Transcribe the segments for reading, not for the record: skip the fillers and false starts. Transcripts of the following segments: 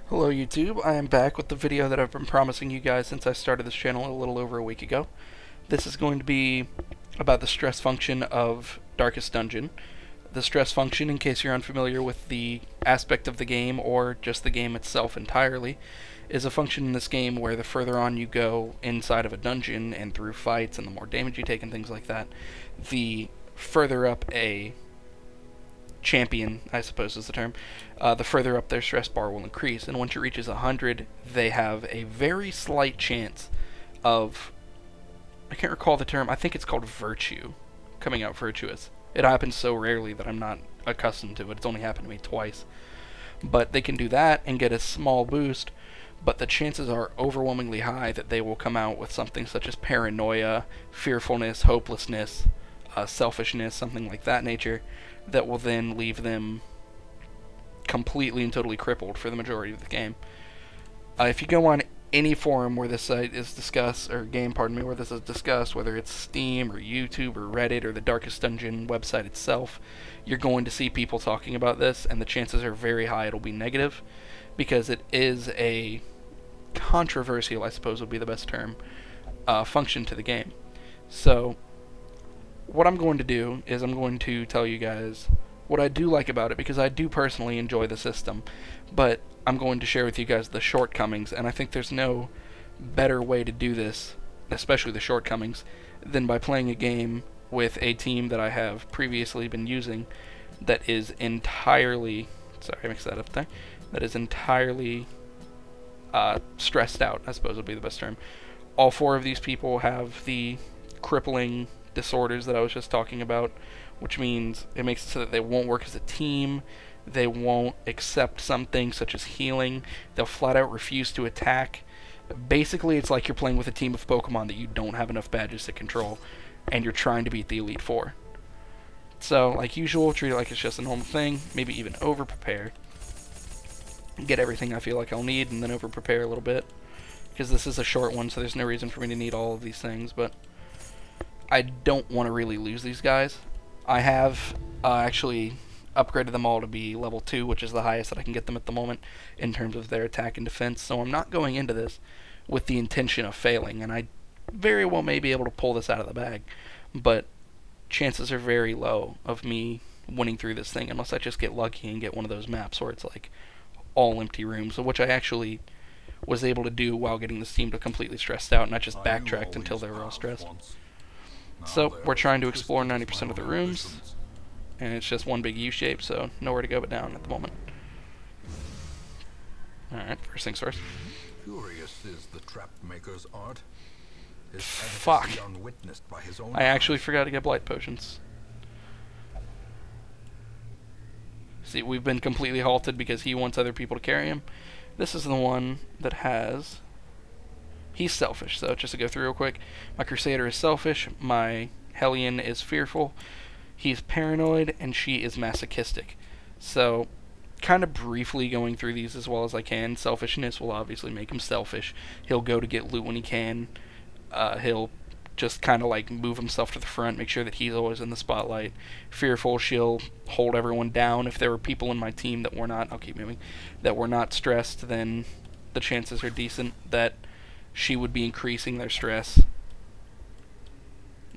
Hello YouTube, I am back with the video that I've been promising you guys since I started this channel a little over a week ago. This is going to be about the stress function of Darkest Dungeon. The stress function, in case you're unfamiliar with the aspect of the game or just the game itself entirely, is a function in this game where the further on you go inside of a dungeon and through fights and the more damage you take and things like that, the further up a champion, I suppose is the term, the further up their stress bar will increase. And once it reaches 100, they have a very slight chance of, I can't recall the term, I think it's called virtue, coming out virtuous. It happens so rarely that I'm not accustomed to it. It's only happened to me twice. But they can do that and get a small boost, but the chances are overwhelmingly high that they will come out with something such as paranoia, fearfulness, hopelessness, selfishness, something like that nature, that will then leave them completely and totally crippled for the majority of the game. If you go on any forum where this site is discussed, or game, pardon me, where this is discussed, whether it's Steam or YouTube or Reddit or the Darkest Dungeon website itself, you're going to see people talking about this, and the chances are very high it'll be negative, because it is a controversial, I suppose would be the best term, function to the game. So what I'm going to do is I'm going to tell you guys what I do like about it, because I do personally enjoy the system, but I'm going to share with you guys the shortcomings, and I think there's no better way to do this, especially the shortcomings, than by playing a game with a team that I have previously been using that is entirely, sorry I mixed that up there, that is entirely stressed out, I suppose would be the best term. All four of these people have the crippling disorders that I was just talking about, which means it makes it so that they won't work as a team, they won't accept something such as healing, they'll flat out refuse to attack. Basically, it's like you're playing with a team of Pokemon that you don't have enough badges to control, and you're trying to beat the Elite Four. So, like usual, treat it like it's just a normal thing, maybe even over-prepare. Get everything I feel like I'll need, and then over-prepare a little bit, because this is a short one, so there's no reason for me to need all of these things, but I don't want to really lose these guys. I have actually upgraded them all to be level 2, which is the highest that I can get them at the moment in terms of their attack and defense, so I'm not going into this with the intention of failing, and I very well may be able to pull this out of the bag, but chances are very low of me winning through this thing unless I just get lucky and get one of those maps where it's like all empty rooms, which I actually was able to do while getting this team to completely stressed out, and I just backtracked until they were all stressed. So we're trying to explore 90% of the rooms, and it's just one big U-shape, so nowhere to go but down at the moment. Alright, first things first. Curious is the trap maker's art. Fuck. I actually forgot to get blight potions. See, we've been completely halted because he wants other people to carry him. This is the one that has... He's selfish, so just to go through real quick. My Crusader is selfish, my Hellion is fearful, he's paranoid, and she is masochistic. So, kind of briefly going through these as well as I can. Selfishness will obviously make him selfish. He'll go to get loot when he can. He'll just kind of like move himself to the front, make sure that he's always in the spotlight. Fearful, she'll hold everyone down. If there were people in my team that were not, I'll keep moving, that were not stressed, then the chances are decent that she would be increasing their stress.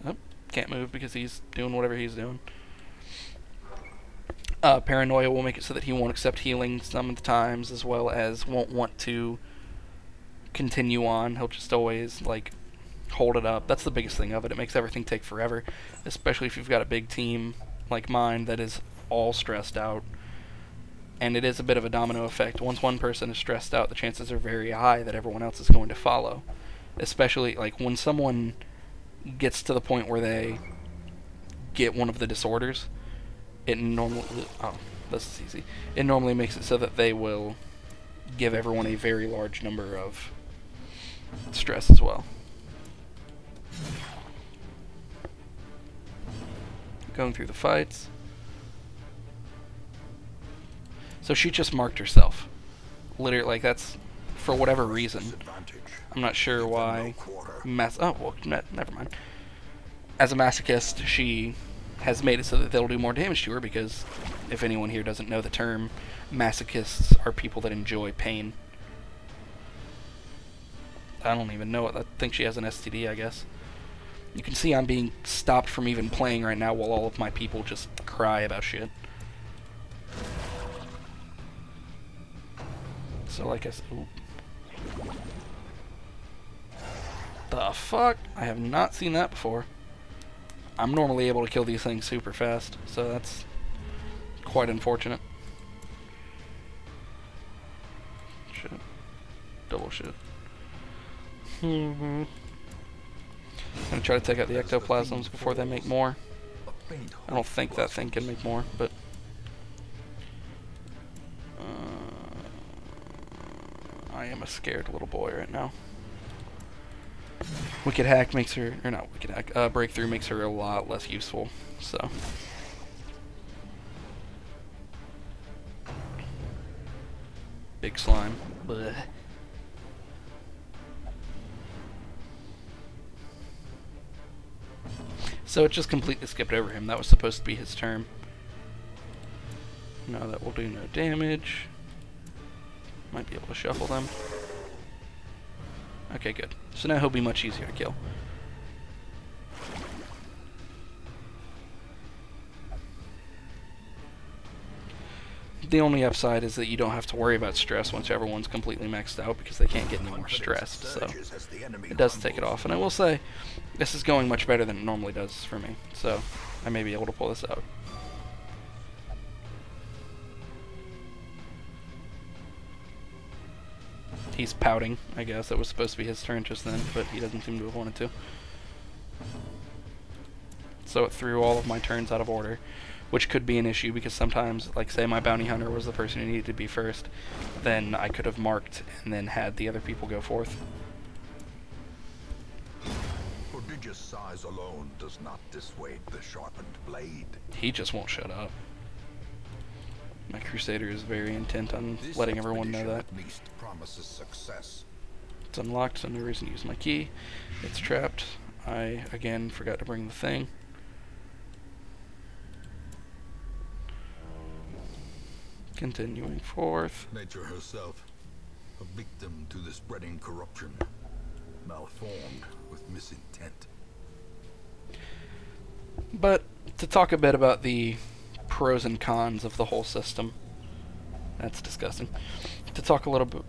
Oh, can't move because he's doing whatever he's doing. Paranoia will make it so that he won't accept healing some of the times, as well as won't want to continue on. He'll just always, like, hold it up. That's the biggest thing of it. It makes everything take forever, especially if you've got a big team like mine that is all stressed out. And it is a bit of a domino effect. Once one person is stressed out, the chances are very high that everyone else is going to follow. Especially, like, when someone gets to the point where they get one of the disorders, it normally... Oh, this is easy. It normally makes it so that they will give everyone a very large number of stress as well. Going through the fights. So she just marked herself. Literally, like, that's for whatever reason. I'm not sure why. Oh, well, never mind. As a masochist, she has made it so that they'll do more damage to her, because if anyone here doesn't know the term, masochists are people that enjoy pain. I don't even know it. I think she has an STD, I guess. You can see I'm being stopped from even playing right now while all of my people just cry about shit. So like I said... Ooh. The fuck? I have not seen that before. I'm normally able to kill these things super fast, so that's quite unfortunate. Shit. Double shit. I'm gonna try to take out the ectoplasms before they make more. I don't think that thing can make more, but... I am a scared little boy right now. Wicked Hack makes her, or not Wicked Hack, Breakthrough makes her a lot less useful, so. Big slime. Blech. So it just completely skipped over him. That was supposed to be his turn. No, that will do no damage. Might be able to shuffle them. Okay, good. So now he'll be much easier to kill. The only upside is that you don't have to worry about stress once everyone's completely maxed out, because they can't get any more stressed, so it does take it off. And I will say, this is going much better than it normally does for me, so I may be able to pull this out. He's pouting, I guess. It was supposed to be his turn just then, but he doesn't seem to have wanted to. So it threw all of my turns out of order, which could be an issue, because sometimes, like say my bounty hunter was the person who needed to be first, then I could have marked and then had the other people go forth. Prodigious size alone does not dissuade the sharpened blade. He just won't shut up. My Crusader is very intent on letting everyone know that. At least promises success. It's unlocked, so no reason to use my key. It's trapped. I, again, forgot to bring the thing. Continuing forth. Nature herself, a victim to the spreading corruption, malformed with misintent. But to talk a bit about the pros and cons of the whole system. That's disgusting. To talk a little bit...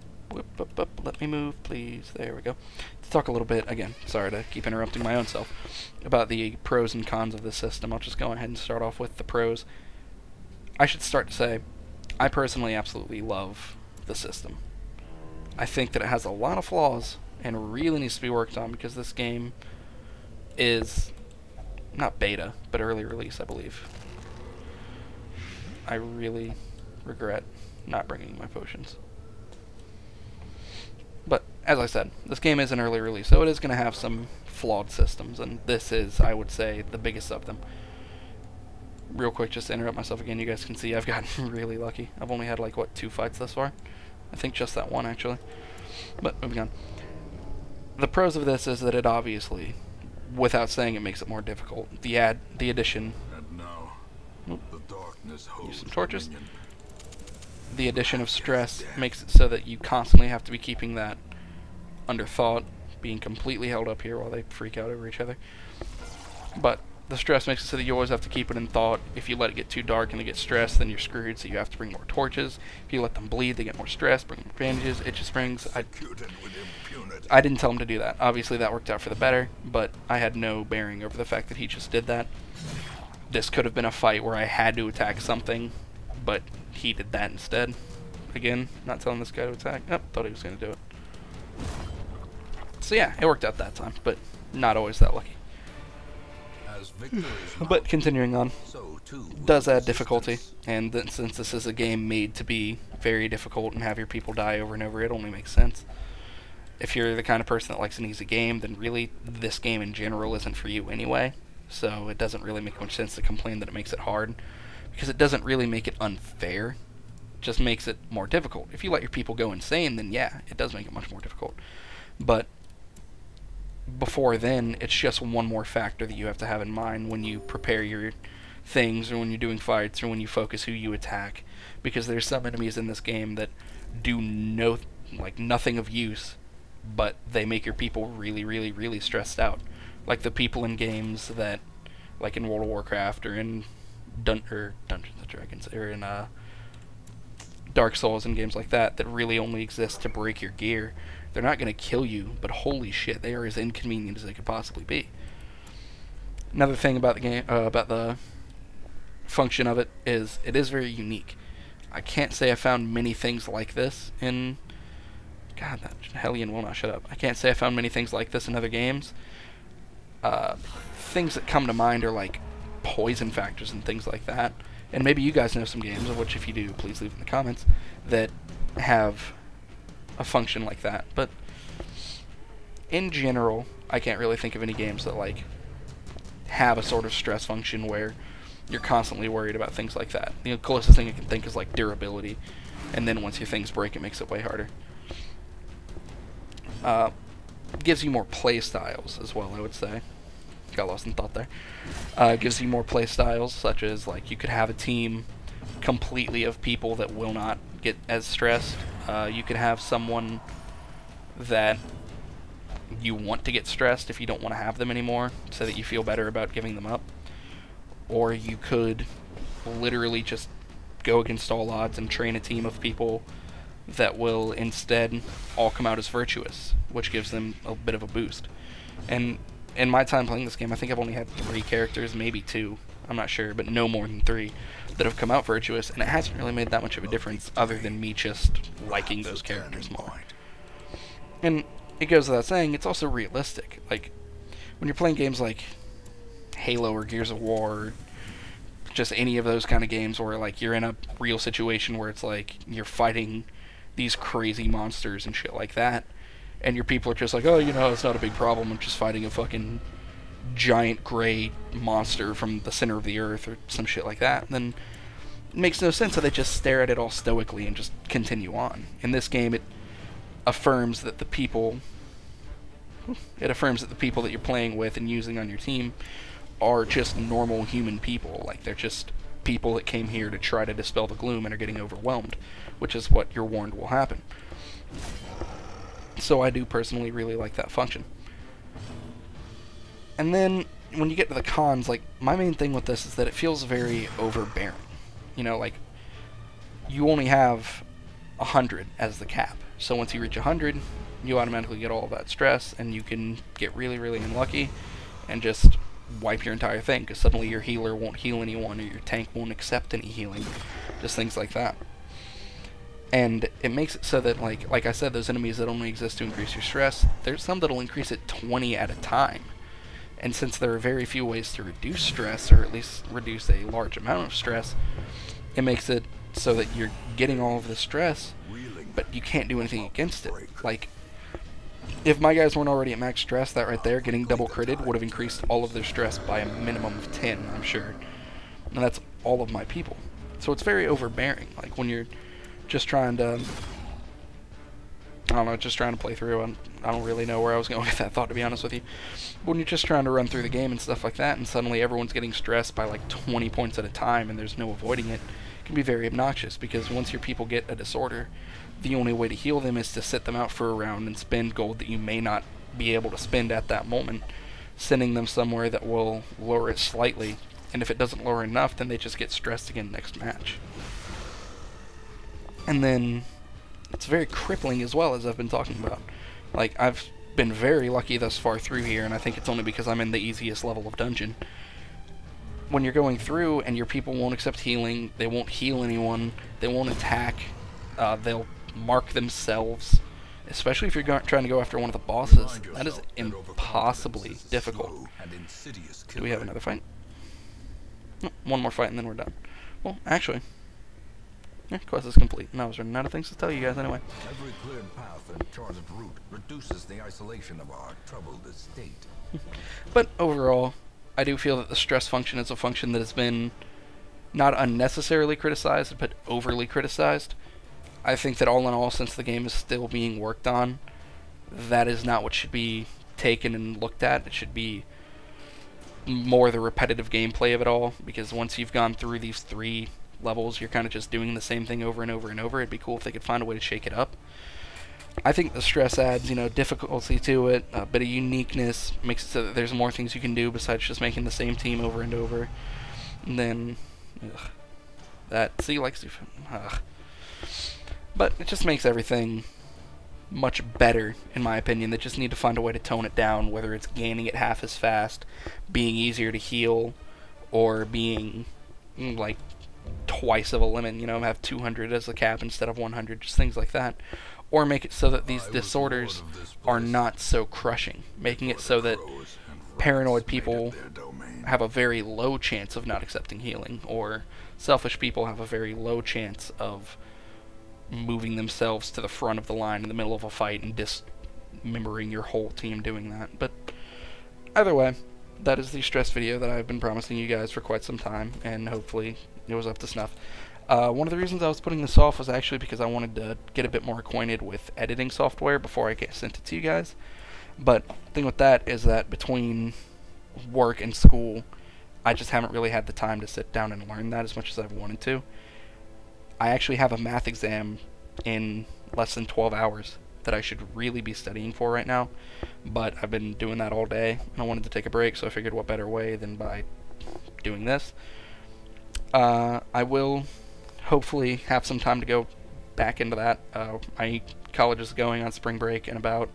Let me move, please. There we go. To talk a little bit, again, sorry to keep interrupting my own self, about the pros and cons of this system. I'll just go ahead and start off with the pros. I should start to say, I personally absolutely love the system. I think that it has a lot of flaws and really needs to be worked on, because this game is not beta, but early release, I believe. I really regret not bringing my potions. But, as I said, this game is an early release, so it is going to have some flawed systems, and this is, I would say, the biggest of them. Real quick, just to interrupt myself again, you guys can see I've gotten really lucky. I've only had, like, what, 2 fights thus far? I think just that one, actually. But, moving on. The pros of this is that it obviously, without saying it, makes it more difficult. The addition... And now, the darkness holds use some torches. dominion. The addition of stress makes it so that you constantly have to be keeping that under thought, being completely held up here while they freak out over each other. But the stress makes it so that you always have to keep it in thought. If you let it get too dark and they get stressed, then you're screwed, so you have to bring more torches. If you let them bleed, they get more stress, bring more bandages. It just brings... I didn't tell him to do that. Obviously that worked out for the better, but I had no bearing over the fact that he just did that. This could have been a fight where I had to attack something, but he did that instead. Again, not telling this guy to attack. Oh, thought he was going to do it. So yeah, it worked out that time, but not always that lucky. As victory is But continuing on, so too does add difficulty, and then since this is a game made to be very difficult and have your people die over and over, it only makes sense. If you're the kind of person that likes an easy game, then really this game in general isn't for you anyway, so it doesn't really make much sense to complain that it makes it hard, because it doesn't really make it unfair, it just makes it more difficult. If you let your people go insane, then yeah, it does make it much more difficult. But before then, it's just one more factor that you have to have in mind when you prepare your things, or when you're doing fights, or when you focus who you attack, because there's some enemies in this game that do nothing of use, but they make your people really, really, really stressed out. Like the people in games that, like in World of Warcraft, or in Dungeons and Dragons, or in Dark Souls and games like that really only exist to break your gear. They're not going to kill you, but holy shit, they are as inconvenient as they could possibly be. Another thing about the game, about the function of it is very unique. I can't say I found many things like this in... God, that Hellion will not shut up. I can't say I found many things like this in other games. Things that come to mind are like poison factors and things like that. And maybe you guys know some games, of which if you do, please leave in the comments, that have a function like that. But in general, I can't really think of any games that like have a sort of stress function where you're constantly worried about things like that. The closest thing I can think is like durability, and then once your things break, it makes it way harder. Gives you more play styles as well, I would say. Got lost in thought there. Gives you more play styles, such as like you could have a team completely of people that will not get as stressed. You could have someone that you want to get stressed if you don't want to have them anymore, so that you feel better about giving them up. Or you could literally just go against all odds and train a team of people that will instead all come out as virtuous, which gives them a bit of a boost. And in my time playing this game, I think I've only had 3 characters, maybe 2, I'm not sure, but no more than 3, that have come out virtuous, and it hasn't really made that much of a difference other than me just liking those characters more. And it goes without saying, it's also realistic. Like, when you're playing games like Halo or Gears of War, or just any of those kind of games where like you're in a real situation where it's like you're fighting these crazy monsters and shit like that, and your people are just like, oh, you know, it's not a big problem, I'm just fighting a fucking giant gray monster from the center of the earth or some shit like that, then it makes no sense, so they just stare at it all stoically and just continue on. In this game, it affirms that the people that you're playing with and using on your team are just normal human people. Like, they're just people that came here to try to dispel the gloom and are getting overwhelmed, which is what you're warned will happen. So I do personally really like that function. And then when you get to the cons, like, my main thing with this is that it feels very overbearing. You know, like, you only have 100 as the cap. So once you reach 100, you automatically get all of that stress, and you can get really, really unlucky and just wipe your entire thing, because suddenly your healer won't heal anyone, or your tank won't accept any healing. Just things like that. And it makes it so that, like I said, those enemies that only exist to increase your stress, there's some that'll increase it 20 at a time. And since there are very few ways to reduce stress, or at least reduce a large amount of stress, it makes it so that you're getting all of the stress, but you can't do anything against it. Like, if my guys weren't already at max stress, that right there, getting double critted, would have increased all of their stress by a minimum of 10, I'm sure. And that's all of my people. So it's very overbearing. Like, when you're just trying to, I don't know, just trying to play through, and I don't really know where I was going with that thought, to be honest with you. When you're just trying to run through the game and stuff like that, and suddenly everyone's getting stressed by like 20 points at a time, and there's no avoiding it, it can be very obnoxious, because once your people get a disorder, the only way to heal them is to sit them out for a round and spend gold that you may not be able to spend at that moment, sending them somewhere that will lower it slightly, and if it doesn't lower enough, then they just get stressed again next match. And then it's very crippling as well, as I've been talking about. Like, I've been very lucky thus far through here, and I think it's only because I'm in the easiest level of dungeon. When you're going through and your people won't accept healing, they won't heal anyone, they won't attack, they'll mark themselves, especially if you're trying to go after one of the bosses. That is impossibly difficult. Do we have another fight? No, one more fight and then we're done. Well, actually, yeah, quest is complete. And I was running out of things to tell you guys anyway. Every cleared path and charted route reduces the isolation of our troubled estate. But overall, I do feel that the stress function is a function that has been not unnecessarily criticized, but overly criticized. I think that all in all, since the game is still being worked on, that is not what should be taken and looked at. It should be more the repetitive gameplay of it all, because once you've gone through these 3 levels, you're kind of just doing the same thing over and over and over. It'd be cool if they could find a way to shake it up. I think the stress adds, difficulty to it, a bit of uniqueness, makes it so that there's more things you can do besides just making the same team over and over. And then, but it just makes everything much better, in my opinion. They just need to find a way to tone it down, whether it's gaining it half as fast, being easier to heal, or being, like, twice of a limit, have 200 as a cap instead of 100, just things like that. Or make it so that these disorders are not so crushing, making it so that paranoid people have a very low chance of not accepting healing, or selfish people have a very low chance of moving themselves to the front of the line in the middle of a fight and dismembering your whole team doing that. But either way, that is the stress video that I've been promising you guys for quite some time, and hopefully it was up to snuff. One of the reasons I was putting this off was actually because I wanted to get a bit more acquainted with editing software before I sent it to you guys. But the thing with that is that between work and school, I just haven't really had the time to sit down and learn that as much as I've wanted to. I actually have a math exam in less than 12 hours that I should really be studying for right now, but I've been doing that all day, and I wanted to take a break, so I figured what better way than by doing this. I will hopefully have some time to go back into that. My college is going on spring break in about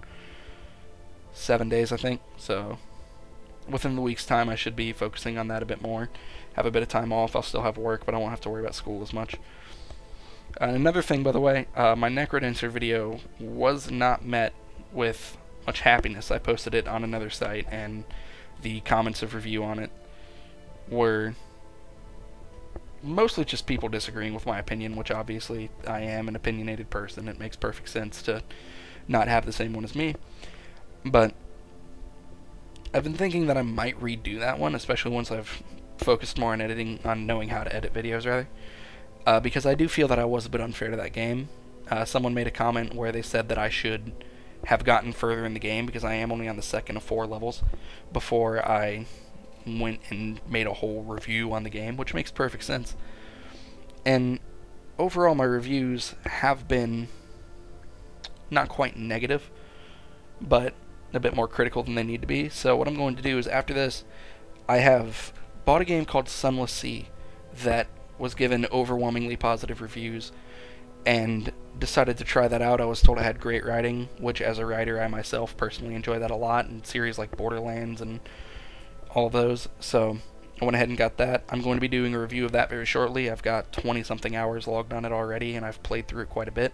7 days, I think, so within the week's time I should be focusing on that a bit more. Have a bit of time off. I'll still have work, but I won't have to worry about school as much. Another thing, by the way, my Necrodancer video was not met with much happiness. I posted it on another site, and the comments of review on it were mostly just people disagreeing with my opinion, which obviously I am an opinionated person. It makes perfect sense to not have the same one as me. But I've been thinking that I might redo that one, especially once I've focused more on editing, on knowing how to edit videos, rather. Because I do feel that I was a bit unfair to that game. Someone made a comment where they said that I should have gotten further in the game, because I am only on the second of 4 levels, before I went and made a whole review on the game, which makes perfect sense. And overall, my reviews have been not quite negative, but a bit more critical than they need to be. So what I'm going to do is, after this, I have bought a game called Sunless Sea that was given overwhelmingly positive reviews, and decided to try that out. I was told it had great writing, which as a writer I myself personally enjoy that a lot, and series like Borderlands and all of those, so I went ahead and got that. I'm going to be doing a review of that very shortly. I've got 20-something hours logged on it already, and I've played through it quite a bit.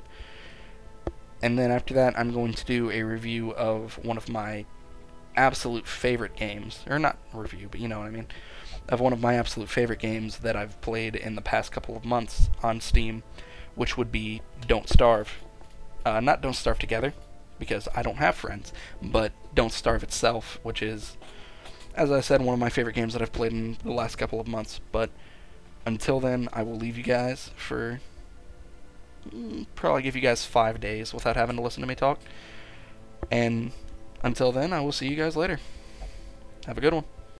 And then after that, I'm going to do a review of one of my absolute favorite games, or not a review, but you know what I mean, of one of my absolute favorite games that I've played in the past couple of months on Steam, which would be Don't Starve. Not Don't Starve Together, because I don't have friends, but Don't Starve itself, which is, as I said, one of my favorite games that I've played in the last couple of months. But until then, I will leave you guys for probably give you guys 5 days without having to listen to me talk. And until then, I will see you guys later. Have a good one.